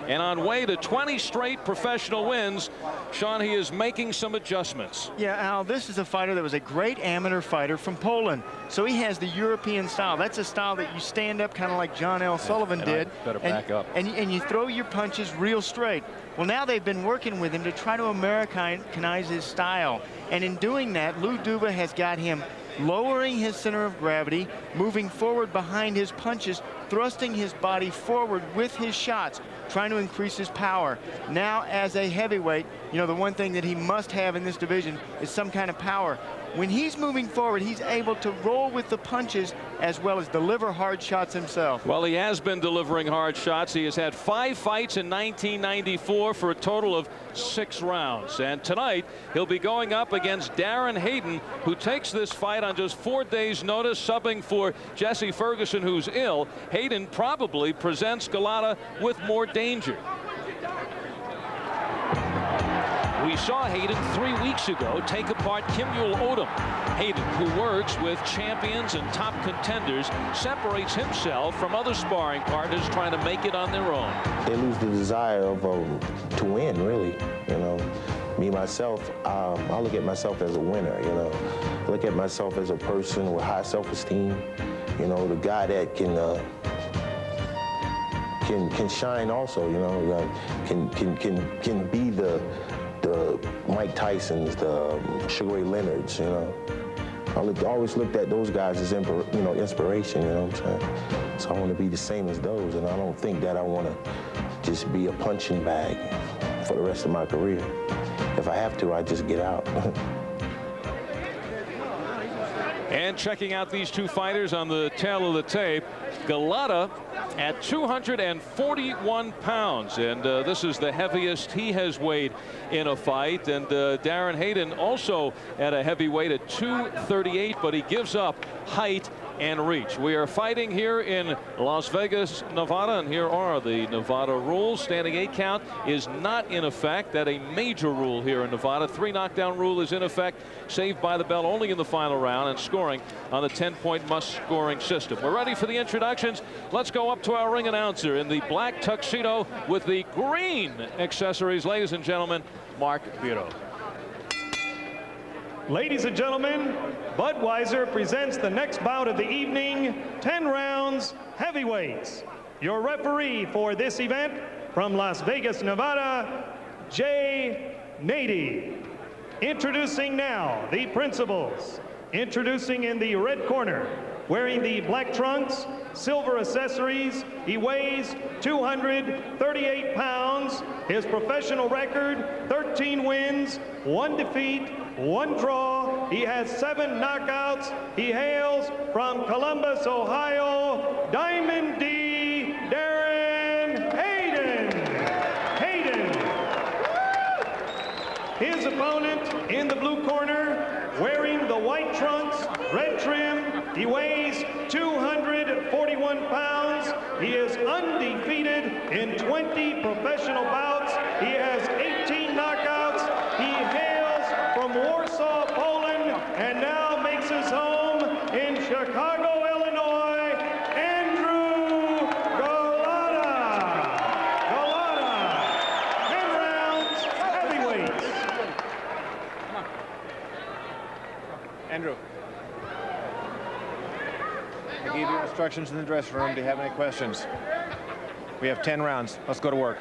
and on way to 20 straight professional wins. Sean, he is making some adjustments. Yeah, Al, this is a fighter that was a great amateur fighter from Poland. So he has the European style. That's a style that you stand up kind of like John L. Sullivan did. Better back up. And you throw your punches real straight. Well, now they've been working with him to try to Americanize his style. And in doing that, Lou Duva has got him lowering his center of gravity, moving forward behind his punches, thrusting his body forward with his shots, trying to increase his power. Now, as a heavyweight, you know, the one thing that he must have in this division is some kind of power. When he's moving forward, he's able to roll with the punches as well as deliver hard shots himself. Well, he has been delivering hard shots. He has had 5 fights in 1994 for a total of 6 rounds. And tonight, he'll be going up against Darren Hayden, who takes this fight on just 4 days' notice, subbing for Jesse Ferguson, who's ill. Hayden probably presents Golota with more danger. We saw Hayden 3 weeks ago take apart Kimul Odom. Hayden, who works with champions and top contenders, separates himself from other sparring partners trying to make it on their own. They lose the desire of to win, really. You know, me myself, I look at myself as a winner. You know, I look at myself as a person with high self-esteem. You know, the guy that can shine also. You know, can be the Mike Tysons, the Sugar Ray Leonards, you know. I always looked at those guys as, you know, inspiration, you know what I'm saying? So I want to be the same as those, and I don't think that I want to just be a punching bag for the rest of my career. If I have to, I just get out. And checking out these 2 fighters on the tail of the tape, Golota at 241 pounds, and this is the heaviest he has weighed in a fight. And Darren Hayden also at a heavyweight at 238, but he gives up height and reach. We are fighting here in Las Vegas, Nevada, and here are the Nevada rules. Standing 8 count is not in effect. That a major rule here in Nevada. 3 knockdown rule is in effect. Saved by the bell only in the final round, and scoring on the 10-point must-scoring system. We're ready for the introductions. Let's go up to our ring announcer in the black tuxedo with the green accessories. Ladies and gentlemen, Mark Biro. Ladies and gentlemen, Budweiser presents the next bout of the evening, 10 rounds heavyweights. Your referee for this event from Las Vegas, Nevada, Jay Nady. Introducing now the principals. Introducing in the red corner, wearing the black trunks, silver accessories. He weighs 238 pounds. His professional record, 13 wins, 1 defeat, 1 draw. He has 7 knockouts. He hails from Columbus, Ohio, Diamond D, Darren Hayden. Hayden. His opponent in the blue corner, wearing the white trunks, red trim. He weighs 241 pounds. He is undefeated in 20 professional bouts. He has 18 knockouts. He hails from Warsaw, Poland, and now makes his home in Chicago, Illinois, Andrew Golota. Golota, 10 rounds, heavyweights. Andrew, I gave you instructions in the dressing room. Do you have any questions? We have 10 rounds. Let's go to work.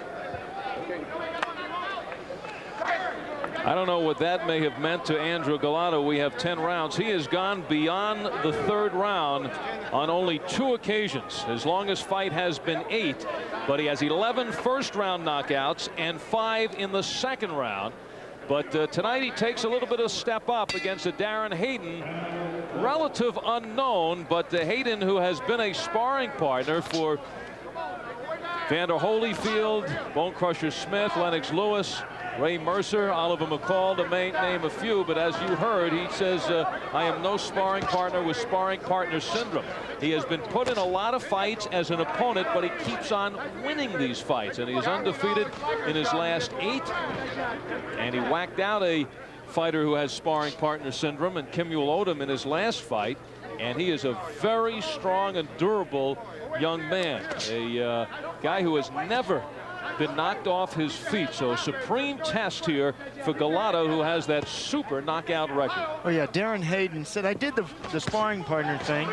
I don't know what that may have meant to Andrew Golota. We have 10 rounds. He has gone beyond the 3rd round on only 2 occasions. His longest fight has been 8, but he has 11 first-round knockouts and 5 in the 2nd round. But tonight he takes a little bit of step up against a Darren Hayden, relative unknown, but Hayden, who has been a sparring partner for Vander Holyfield, Bone Crusher Smith, Lennox Lewis, Ray Mercer, Oliver McCall, to name a few. But as you heard, he says, I am no sparring partner with sparring partner syndrome. He has been put in a lot of fights as an opponent, but he keeps on winning these fights, and he is undefeated in his last 8. And he whacked out a fighter who has sparring partner syndrome, and Kimul Odom, in his last fight. And he is a very strong and durable young man, a guy who has never been knocked off his feet. So a supreme test here for Golota, who has that super knockout record. Oh yeah, Darren Hayden said, I did the sparring partner thing.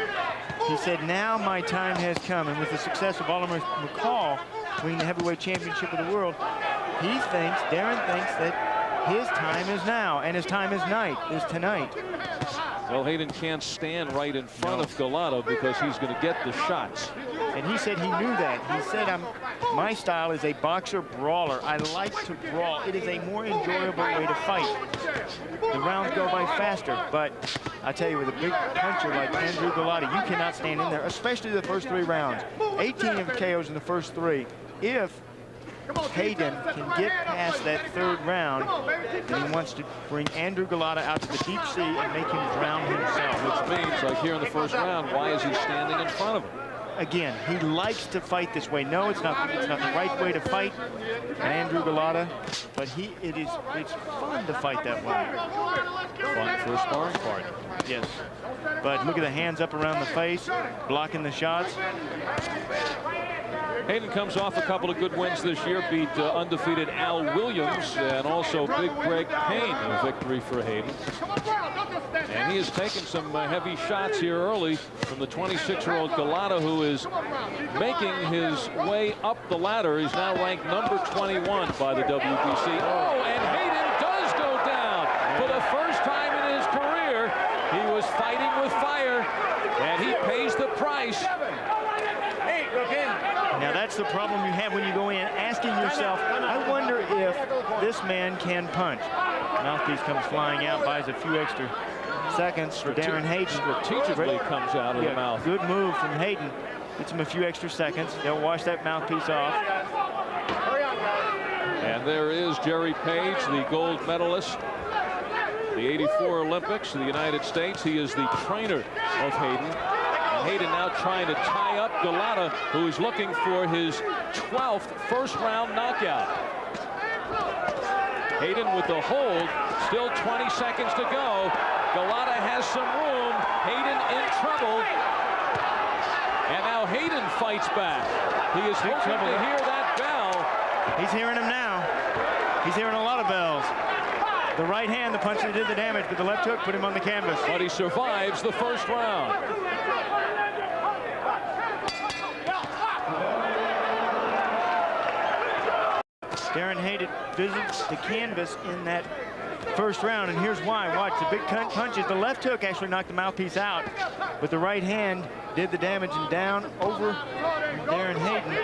He said, now my time has come. And with the success of Oliver McCall winning the heavyweight championship of the world, Darren thinks that his time is now, and his time is tonight. Well, Hayden can't stand right in front of Golota because he's going to get the shots. And he said he knew that. He said, my style is a boxer brawler. I like to brawl. It is a more enjoyable way to fight. The rounds go by faster, but I tell you, with a big puncher like Andrew Golota, you cannot stand in there, especially the first 3 rounds. 18 of KOs in the first 3. If Hayden can get past that 3rd round, and he wants to bring Andrew Golota out to the deep sea and make him drown himself. Which means, like here in the first round, why is he standing in front of him? Again, he likes to fight this way. No, it's not the right way to fight Andrew Golota, but it's fun to fight that way. Fun for a sparring partner. Yes. But look at the hands up around the face, blocking the shots. Hayden comes off a couple of good wins this year, beat undefeated Al Williams and also Big Greg Payne, a victory for Hayden. And he has taken some heavy shots here early from the 26-year-old Golota, who is making his way up the ladder. He's now ranked number 21 by the WBC. Oh, and Hayden does go down. For the first time in his career, he was fighting with fire, and he pays the price. Now that's the problem you have when you go in, asking yourself, I wonder if this man can punch. Mouthpiece comes flying out, buys a few extra seconds for Darren Hayden. Strategically comes out of the mouth. Good move from Hayden. Gets him a few extra seconds. They'll wash that mouthpiece off. And there is Jerry Page, the gold medalist, the '84 Olympics, the United States. He is the trainer of Hayden. Hayden now trying to tie up Golota, who is looking for his 12th first-round knockout. Hayden with the hold, still 20 seconds to go. Golota has some room. Hayden in trouble. And now Hayden fights back. He is hoping to hear that bell. He's hearing him now. He's hearing a lot of bells. The right hand, the punch that did the damage, but the left hook put him on the canvas. But he survives the first round. Darren Hayden visits the canvas in that first round, and here's why. Watch, the big punches. The left hook actually knocked the mouthpiece out, but the right hand did the damage, and down over Darren Hayden.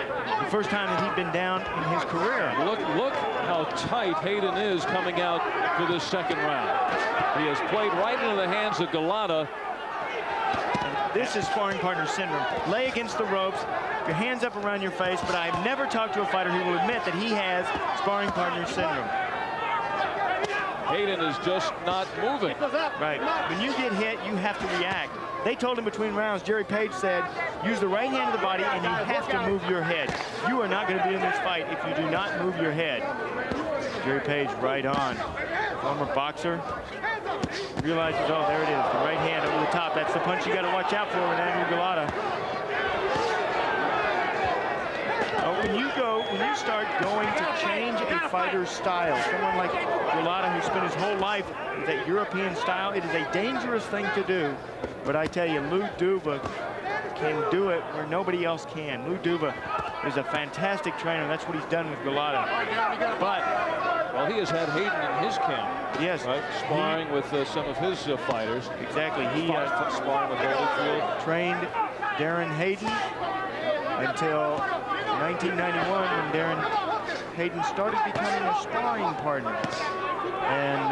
The first time that he'd been down in his career. Look how tight Hayden is coming out for this second round. He has played right into the hands of Golota. This is sparring partner syndrome. Lay against the ropes, your hands up around your face, but I've never talked to a fighter who will admit that he has sparring partner syndrome. Hayden is just not moving. Right. When you get hit, you have to react. They told him between rounds, Jerry Page said, use the right hand of the body and you have to move your head. You are not going to be in this fight if you do not move your head. Jerry Page right on. Former boxer. Realizes, oh, there it is. The right hand over the top. That's the punch you got to watch out for with Andrew Golota. When you start going to change a fighter's style, someone like Golota who spent his whole life with that European style, it is a dangerous thing to do. But I tell you, Lou Duva can do it where nobody else can. Lou Duva is a fantastic trainer. That's what he's done with Golota. But well, he has had Hayden in his camp. Yes, right? Sparring with some of his fighters. Exactly. He sparring with Holyfield. Trained Darren Hayden until 1991 when Darren Hayden started becoming a sparring partner. And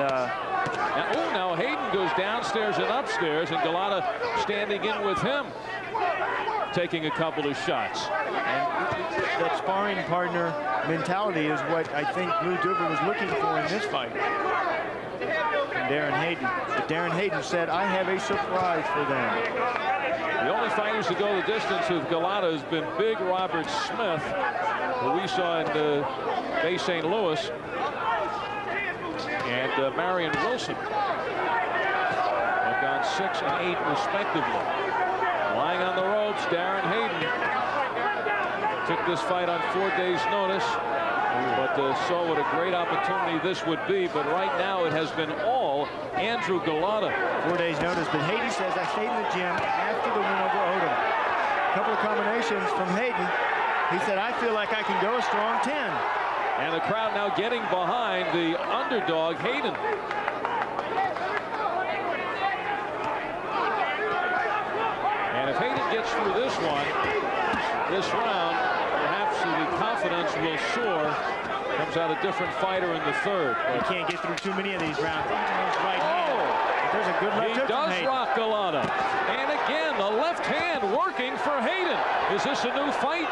now Hayden goes downstairs and upstairs, and Golota standing in with him, taking a couple of shots. And that sparring partner mentality is what I think Lou Duva was looking for in this fight from Darren Hayden. But Darren Hayden said, I have a surprise for them. The only fighters to go the distance with Golota has been Big Robert Smith, who we saw in Bay St. Louis, and Marion Wilson. They've gone 6 and 8 respectively. Lying on the ropes, Darren Hayden took this fight on 4 days' notice. but saw what a great opportunity this would be. But right now it has been all Andrew Golota. 4 days notice, but Hayden says, I stayed in the gym after the win over Odom. A couple of combinations from Hayden. He said, I feel like I can go a strong 10. And the crowd now getting behind the underdog, Hayden. And if Hayden gets through this round, perhaps the confidence will soar. Comes out a different fighter in the third. You can't get through too many of these rounds. Even his right hand. There's a good left He hook from does Hayden. rock Golota. And again, the left hand working for Hayden. Is this a new fight?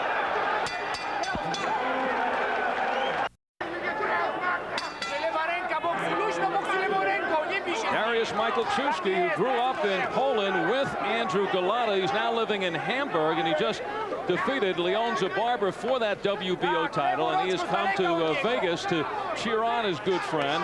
Michael Chusky, who grew up in Poland with Andrew Golota. He's now living in Hamburg, and he just defeated Leon Zabarber for that WBO title, and he has come to Vegas to cheer on his good friend.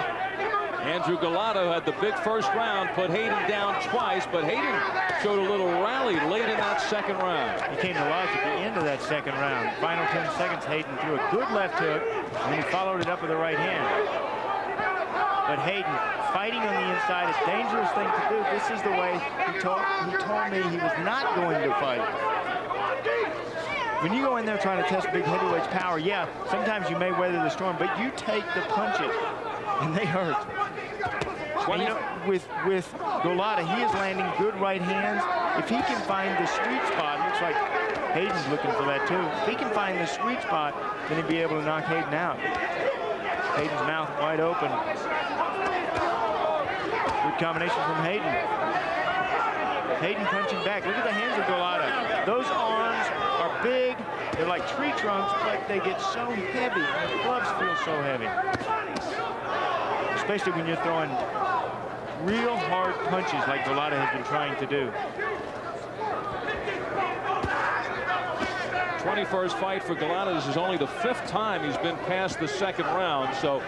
Andrew Golota had the big first round, put Hayden down twice, but Hayden showed a little rally late in that second round. He came to life at the end of that second round. Final 10 seconds, Hayden threw a good left hook, and he followed it up with the right hand. But Hayden, fighting on the inside, is a dangerous thing to do. This is the way he told me he was not going to fight. When you go in there trying to test big heavyweight's power, yeah, sometimes you may weather the storm, but you take the punches, and they hurt. And, you know, with Golota, he is landing good right hands. If he can find the sweet spot, looks like Hayden's looking for that too. If he can find the sweet spot, then he'll be able to knock Hayden out. Hayden's mouth wide open. Good combination from Hayden. Hayden punching back. Look at the hands of Golota. Those arms are big. They're like tree trunks, but they get so heavy. The gloves feel so heavy. Especially when you're throwing real hard punches like Golota has been trying to do. 21st fight for Golota. This is only the 5th time he's been past the second round. So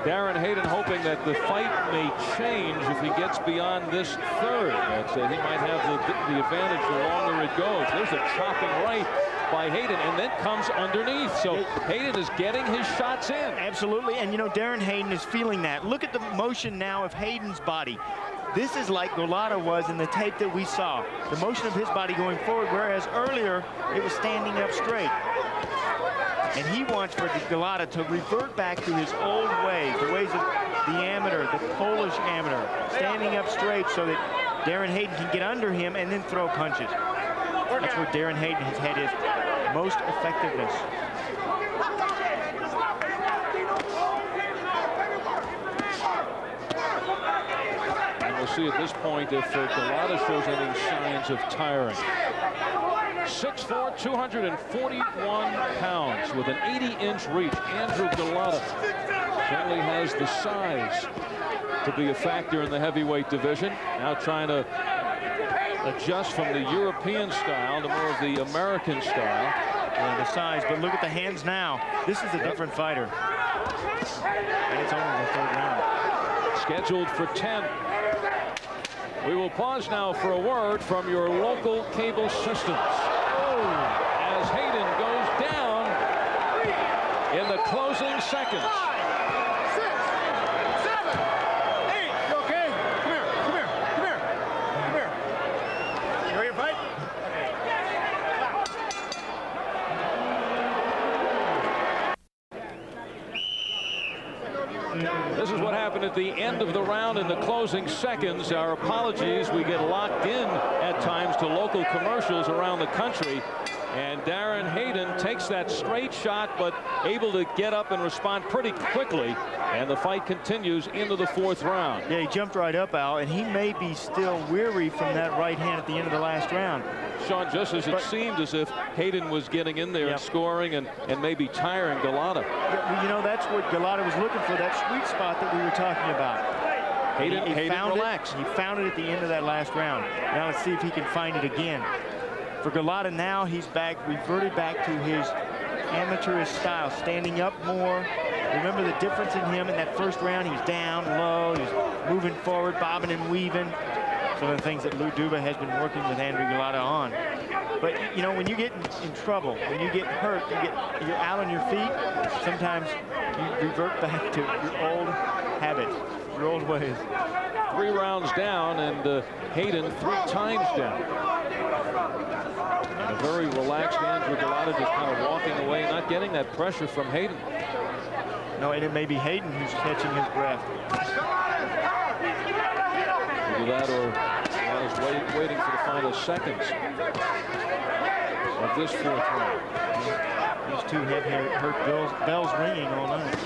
Darren Hayden hoping that the fight may change if he gets beyond this third. That he might have the advantage the longer it goes. There's a chopping right by Hayden, and then comes underneath. So Hayden is getting his shots in. Absolutely, and you know, Darren Hayden is feeling that. Look at the motion now of Hayden's body. This is like Golota was in the tape that we saw. The motion of his body going forward, whereas earlier it was standing up straight. And he wants for Golota to revert back to his old ways, the ways of the amateur, the Polish amateur, standing up straight so that Darren Hayden can get under him and then throw punches. That's where Darren Hayden has had his most effectiveness. See at this point if Golota shows any signs of tiring. 6'4", 241 pounds with an 80-inch reach. Andrew Golota certainly has the size to be a factor in the heavyweight division. Now trying to adjust from the European style to more of the American style. Yeah, the size, but look at the hands now. This is a different fighter. And it's only the 3rd round. Scheduled for 10. We will pause now for a word from your local cable systems. As Hayden goes down in the closing seconds. 5, 6, 7, 8. You okay? Come here. You ready to fight? This is what happened at the end of the round in the closing seconds. Our apologies. We get locked in at times to local commercials around the country. And Darren Hayden takes that straight shot, but able to get up and respond pretty quickly. And the fight continues into the 4th round. Yeah, he jumped right up, Al, and he may be still weary from that right hand at the end of the last round. Sean, just as it seemed as if Hayden was getting in there and scoring and maybe tiring Golota. Yeah, well, you know, that's what Golota was looking for, that sweet spot that we were talking about. Hayden found relaxed. He found it at the end of that last round. Now let's see if he can find it again. For Golota now, he's reverted back to his amateurish style, standing up more. Remember the difference in him in that first round? He's down low, he's moving forward, bobbing and weaving. Some of the things that Lou Duba has been working with Andrew Golota on. But, you know, when you get in trouble, when you get hurt, you're out on your feet, sometimes you revert back to your old habits, your old ways. 3 rounds down, and Hayden 3 times down. And a very relaxed Andrew Golota just kind of walking away, not getting that pressure from Hayden. No, and it may be Hayden who's catching his breath. Either that or Golot's waiting for the final seconds of this 4th round. These two have heard bells ringing all night.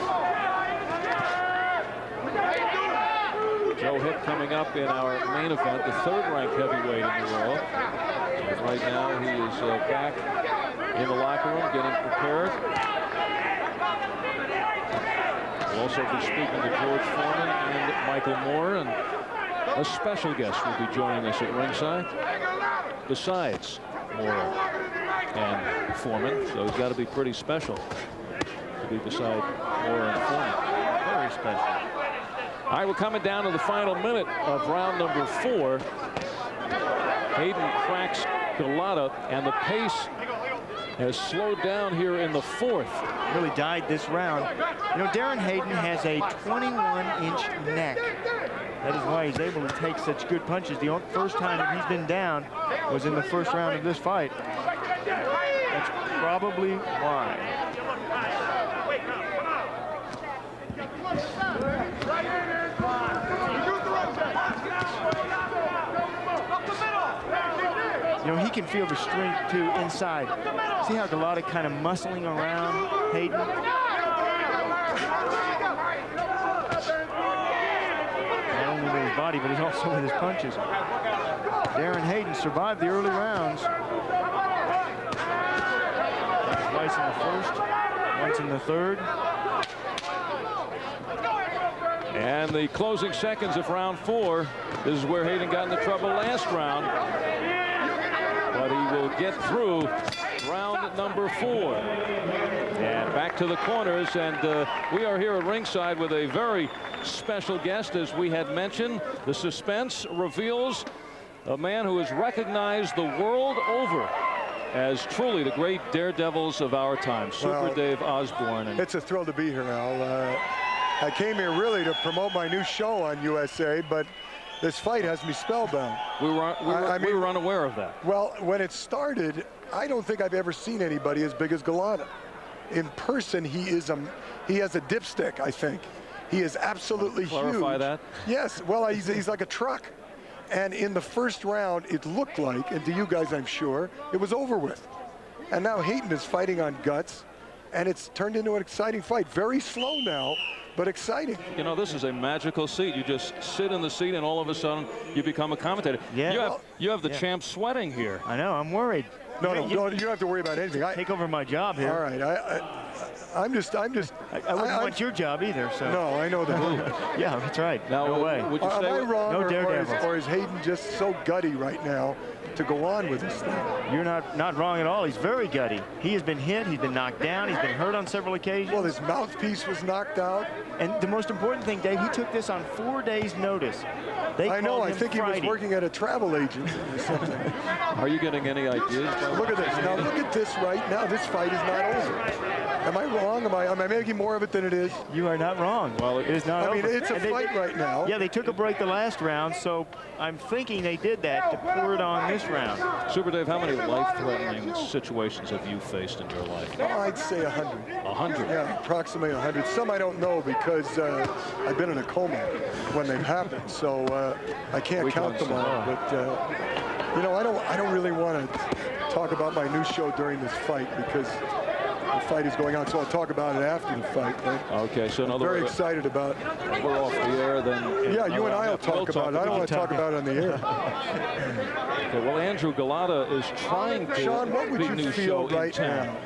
Joe Hick coming up in our main event, the 3rd-ranked heavyweight in the world. And right now he is back in the locker room getting prepared. We'll also be speaking to George Foreman and Michael Moore, and a special guest will be joining us at ringside besides Moore and Foreman. So he's got to be pretty special to be beside Moore and Foreman. Very special. All right, we're coming down to the final minute of round number 4. Hayden cracks Golota, and the pace has slowed down here in the 4th. Really died this round. You know, Darren Hayden has a 21-inch neck. That is why he's able to take such good punches. The first time that he's been down was in the 1st round of this fight. That's probably why. You know, he can feel the strength, too, inside. See how Golota kind of muscling around Hayden? Not only with his body, but he's also with his punches. Darren Hayden survived the early rounds. Twice in the 1st, once in the 3rd. And the closing seconds of round 4. This is where Hayden got into trouble last round. But he will get through round number 4. And back to the corners, and we are here at ringside with a very special guest. As we had mentioned, the suspense reveals a man who is recognized the world over as truly the great daredevils of our time, Super Dave Osborne. And it's a thrill to be here, Al. I came here really to promote my new show on USA, but this fight has me spellbound. We were unaware of that. Well, when it started, I don't think I've ever seen anybody as big as Golota. In person, he has a dipstick, I think. He is absolutely huge. Clarify that? Yes, well, he's like a truck. And in the 1st round, it looked like, and to you guys, I'm sure, it was over with. And now Hayden is fighting on guts, and it's turned into an exciting fight. Very slow now, but exciting. You know, this is a magical seat. You just sit in the seat, and all of a sudden, you become a commentator. Yeah. You have the champ sweating here. I know, I'm worried. No, you don't have to worry about anything. Take over my job here. All right, I'm just. I wouldn't want your job either. So. No, I know that. Yeah, that's right. Now, no way. Would you Am I wrong, no daredevils. or is Hayden just so gutty right now to go on with this thing? You're not wrong at all. He's very gutty. He has been hit. He's been knocked down. He's been hurt on several occasions. Well, his mouthpiece was knocked out. And the most important thing, Dave, he took this on 4 days' notice. I know. I think he was working at a travel agency or something. Are you getting any ideas? Look at this. Now, look at this right now. This fight is not over. Am I wrong? Am I making more of it than it is? You are not wrong. Well, it is not over. I mean, it's a fight right now. Yeah, they took a break the last round, so I'm thinking they did that to pour it on this round. Super Dave, how many life-threatening situations have you faced in your life? Oh, I'd say 100. 100? Yeah, approximately 100. Some I don't know because I've been in a coma when they've happened, so I can't count them all. But you know, I don't really want to talk about my new show during this fight because the fight is going on, so I'll talk about it after the fight. Okay, so in other very words, excited about. We're off the air then. Yeah, you and I will talk about it. I don't want to talk about it on the air. Okay, well, Andrew Golota is trying to. Sean, what would you feel right now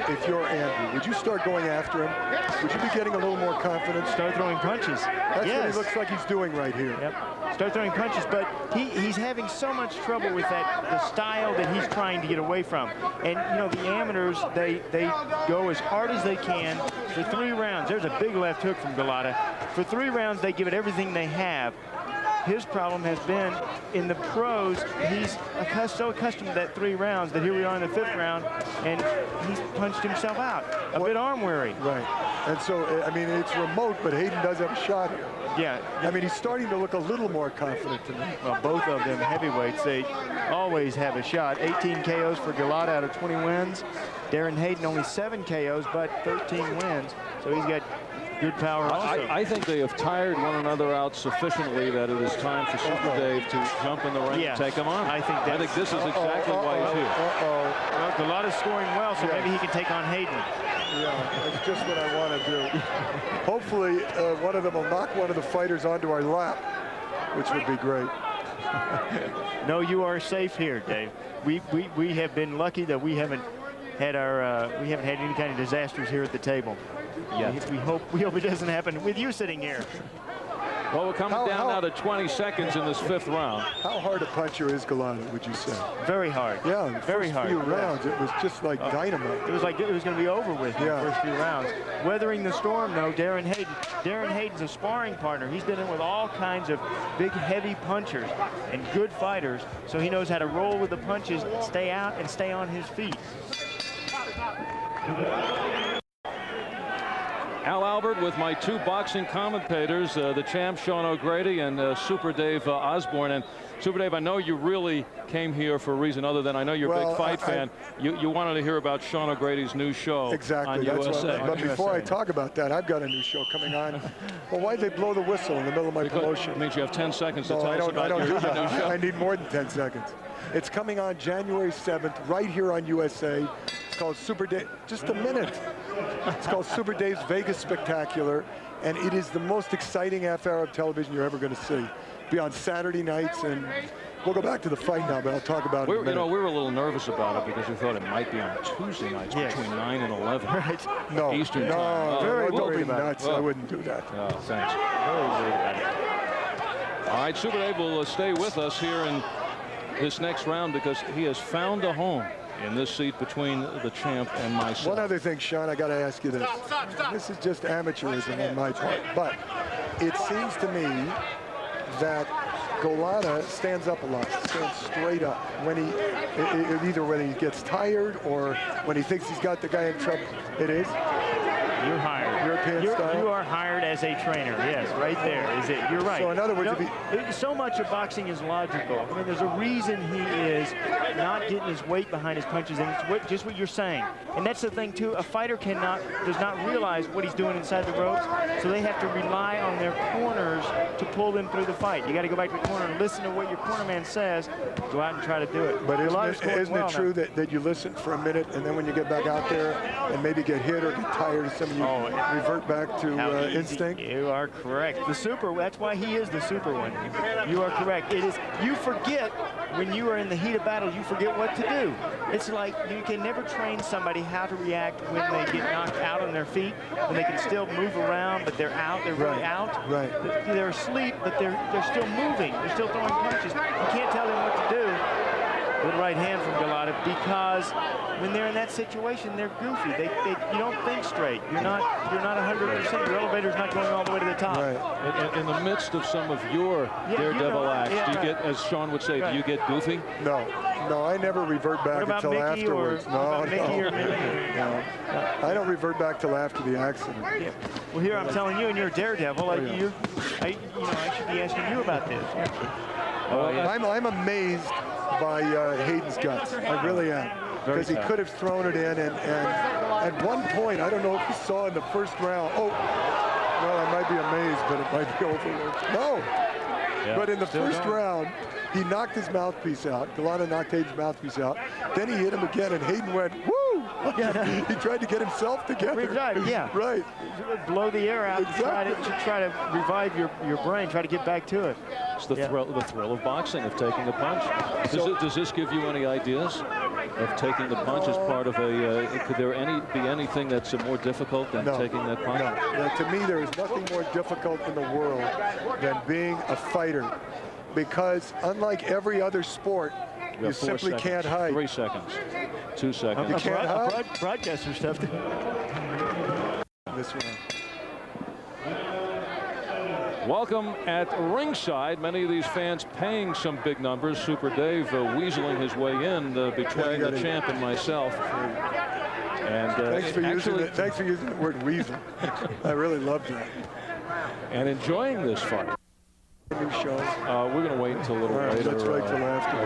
if you're Andrew? Would you start going after him? Would you be getting a little more confidence? Start throwing punches. That's what he looks like he's doing right here. Yep. Start throwing punches, but he's having so much trouble with the style that he's trying to get away from. And, you know, the amateurs, they go as hard as they can for 3 rounds. There's a big left hook from Golota. For 3 rounds, they give it everything they have. His problem has been in the pros, he's so accustomed to that 3 rounds that here we are in the 5th round, and he's punched himself out. A bit arm weary. Right. And so, I mean, it's remote, but Hayden does have a shot here. Yeah. I mean, he's starting to look a little more confident to me. Well, both of them heavyweights, they always have a shot. 18 KOs for Golota out of 20 wins. Darren Hayden only 7 KOs, but 13 wins. So he's got good power also. I think they have tired one another out sufficiently that it is time for Super Dave to jump in the ring and take him on. I think this is exactly why he's here. Well, Golota's scoring well, so maybe he can take on Hayden. Yeah, that's just what I want to do. Hopefully, one of them will knock one of the fighters onto our lap, which would be great. No, you are safe here, Dave. We have been lucky that we haven't had any kind of disasters here at the table. Yeah, we hope it doesn't happen with you sitting here. Well, we're coming down now to 20 seconds in this 5th round. How hard a puncher is Golota, would you say? Very hard. Yeah, the very first hard. few rounds, it was just like dynamite. It was like it was going to be over with in the first few rounds. Weathering the storm, though, Darren Hayden. Darren Hayden's a sparring partner. He's been in with all kinds of big, heavy punchers and good fighters, so he knows how to roll with the punches, stay out, and stay on his feet. Al Albert with my 2 boxing commentators, the champ Sean O'Grady and Super Dave Osborne. And Super Dave, I know you really came here for a reason other than I know you're a big fight fan. You wanted to hear about Sean O'Grady's new show on USA. But before I talk about that, I've got a new show coming on. Well, why'd they blow the whistle in the middle of my promotion? It means you have 10 seconds to tell us about I don't your do that. new show. I need more than 10 seconds. It's coming on January 7th, right here on USA. It's called Super Dave. Just a minute. It's called Super Dave's Vegas Spectacular, and it is the most exciting half-hour of television you're ever going to see. Be on Saturday nights, and we'll go back to the fight now, but I'll talk about it in a minute. You know, we were a little nervous about it because we thought it might be on Tuesday nights between 9 and 11 no, Eastern time. Don't be nuts. I wouldn't do that. Oh, thanks. Very worried about it. All right, Super Dave will stay with us here in this next round because he has found a home in this seat between the champ and myself. One other thing, Sean, I got to ask you this. This is just amateurism on my part, but it seems to me that Golota stands up a lot, stands straight up when either when he gets tired or when he thinks he's got the guy in trouble. It is? You're hired. European style? You are hired as a trainer. Yes, right there is it. You're right. So in other words, so much of boxing is logical. I mean, there's a reason he is not getting his weight behind his punches, and it's just what you're saying. And that's the thing too. A fighter does not realize what he's doing inside the ropes, so they have to rely on their corners to pull them through the fight. You got to go back to the corner and listen to what your cornerman says. Go out and try to do it. But isn't it true that you listen for a minute and then when you get back out there and maybe get hit or get tired, some of you revert back to instinct? You are correct. The super, that's why he is the super one. You are correct. It is, you forget when you are in the heat of battle, you forget what to do. It's like you can never train somebody how to react when they get knocked out on their feet, when they can still move around, but they're out, they're really out. Right. They're asleep, but they're still moving. They're still throwing punches. You can't tell them what to do. Good right hand from Golota, because when they're in that situation, they're goofy. You don't think straight. You're not 100%. Your elevator's not going all the way to the top. Right. In the midst of some of your daredevil acts, do you get, as Sean would say, do you get goofy? No, I never revert back until Mickey afterwards. No. I don't revert back till after the accident. Yeah. Well, here I'm telling you, and you're a daredevil. I should be asking you about this. I'm amazed by Hayden's guts. I really am. Because he could have thrown it in, and at one point, I don't know if you saw in the first round, well, I might be amazed, but it might be overlooked. No. Yeah, but in the first round, he knocked his mouthpiece out. Golota knocked Hayden's mouthpiece out. Then he hit him again, and Hayden went, woo! He tried to get himself together. Right. Blow the air out exactly. to try to revive your brain, try to get back to it. It's the thrill of boxing, of taking a punch. Does this give you any ideas of taking the punch as part of a, could there be anything that's more difficult than taking that punch? No. To me, there is nothing more difficult in the world than being a fighter, because unlike every other sport, you simply can't hide. 3 seconds. 2 seconds. You can't hide. Broadcaster stuff. This round. Welcome at ringside. Many of these fans paying some big numbers. Super Dave weaseling his way in between the champ and myself. And thanks for using the word weasel. I really love that. And enjoying this fight. New show. We're going to wait until a little later. Let's wait till after.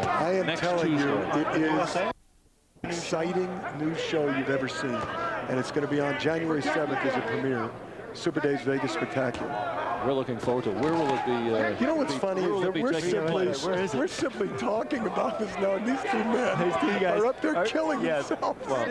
I am telling you, it is an exciting new show you've ever seen. And it's going to be on January 7th as a premiere. Super Dave's Vegas Spectacular. We're looking forward to it. Where will it be? You know what's funny is that we're simply talking about this now, and these two men are up there killing themselves. Well,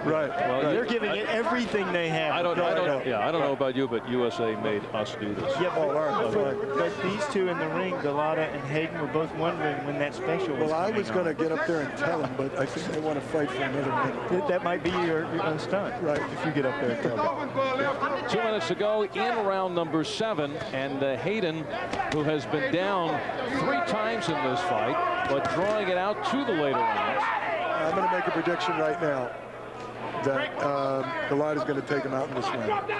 right. Well, they're giving it everything they have. I don't know about you, but USA made us do this. Yeah, but these two in the ring, Golota and Hayden, were both wondering when that special was. Well, I was going to get up there and tell them, but I think they want to fight for another minute. That might be your stunt, right? If you get up there and tell them. 2 minutes to go in round number 7, and Hayden, who has been down 3 times in this fight, but drawing it out to the later rounds. I'm going to make a prediction right now that Golota's going to take him out in this round.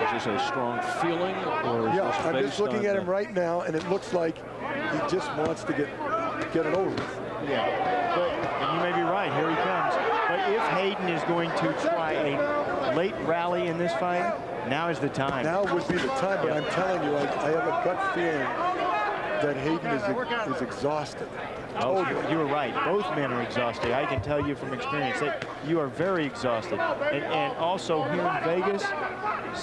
Is this a strong feeling, or is this I'm just looking at him right now, and it looks like he just wants to get it over with. Yeah, but you may be right. Here he comes. But if Hayden is going to try a late rally in this fight, now is the time. Now would be the time, but I'm telling you, I have a gut feeling that Hayden is exhausted. Totally. You were right. Both men are exhausted. I can tell you from experience that you are very exhausted. And also here in Vegas,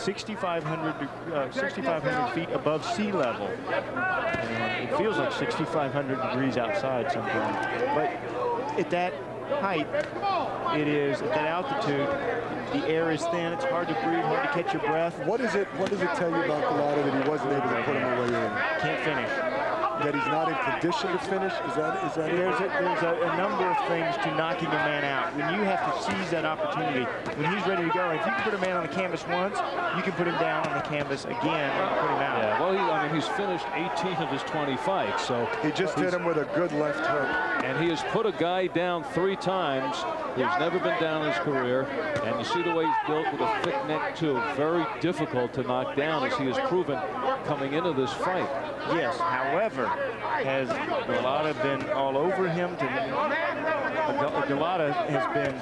6,500 feet above sea level. And it feels like 6,500 degrees outside sometimes. But at that height, it is at that altitude, the air is thin, it's hard to breathe, hard to catch your breath. What does it tell you about Golota that he wasn't able to put him away in? Can't finish. That he's not in condition to finish? Is that there's a number of things to knocking a man out. When you have to seize that opportunity, when he's ready to go, if you can put a man on the canvas once, you can put him down on the canvas again and put him out. Yeah, well, he's finished 18 of his 20 fights, so he just hit him with a good left hook. And he has put a guy down 3 times. He's never been down in his career, and you see the way he's built with a thick neck too. Very difficult to knock down, as he has proven coming into this fight. Yes, however, has Golota been all over him? Golota has been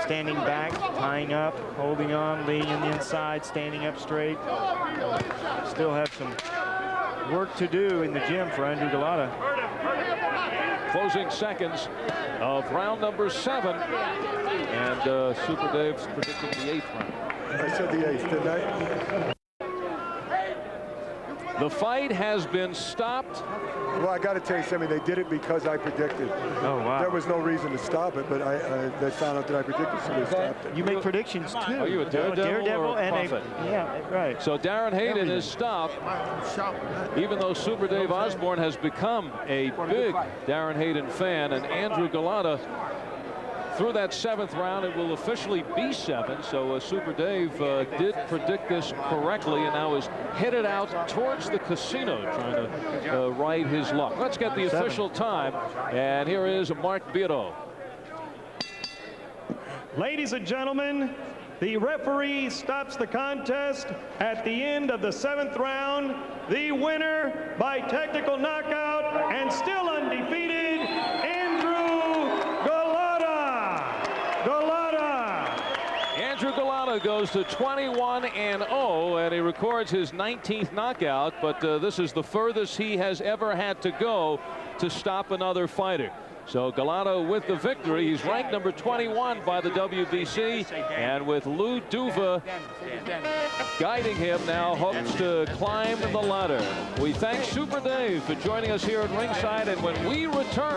standing back, tying up, holding on, leaning on the inside, standing up straight. Still have some work to do in the gym for Andrew Golota. Closing seconds of round number 7, and Super Dave's predicting the 8th round. I said the 8th, didn't I? The fight has been stopped. Well, I got to tell you something. They did it because I predicted. Oh, wow. There was no reason to stop it, but they found out that I predicted, so they stopped it. You make predictions, too. Are you a daredevil or a prophet? Yeah, right. So Darren Hayden is stopped, even though Super Dave Osborne has become a big Darren Hayden fan, and Andrew Golota, through that 7th round, it will officially be 7. So Super Dave did predict this correctly, and now is headed out towards the casino trying to ride his luck. Let's get the official time, and here is Mark Biro. Ladies and gentlemen, the referee stops the contest at the end of the 7th round. The winner by technical knockout and still undefeated, Andrew Golota goes to 21-0, and he records his 19th knockout, but this is the furthest he has ever had to go to stop another fighter. So Golota with the victory. He's ranked number 21 by the WBC, and with Lou Duva guiding him, now hopes to climb the ladder. We thank Super Dave for joining us here at ringside, and when we return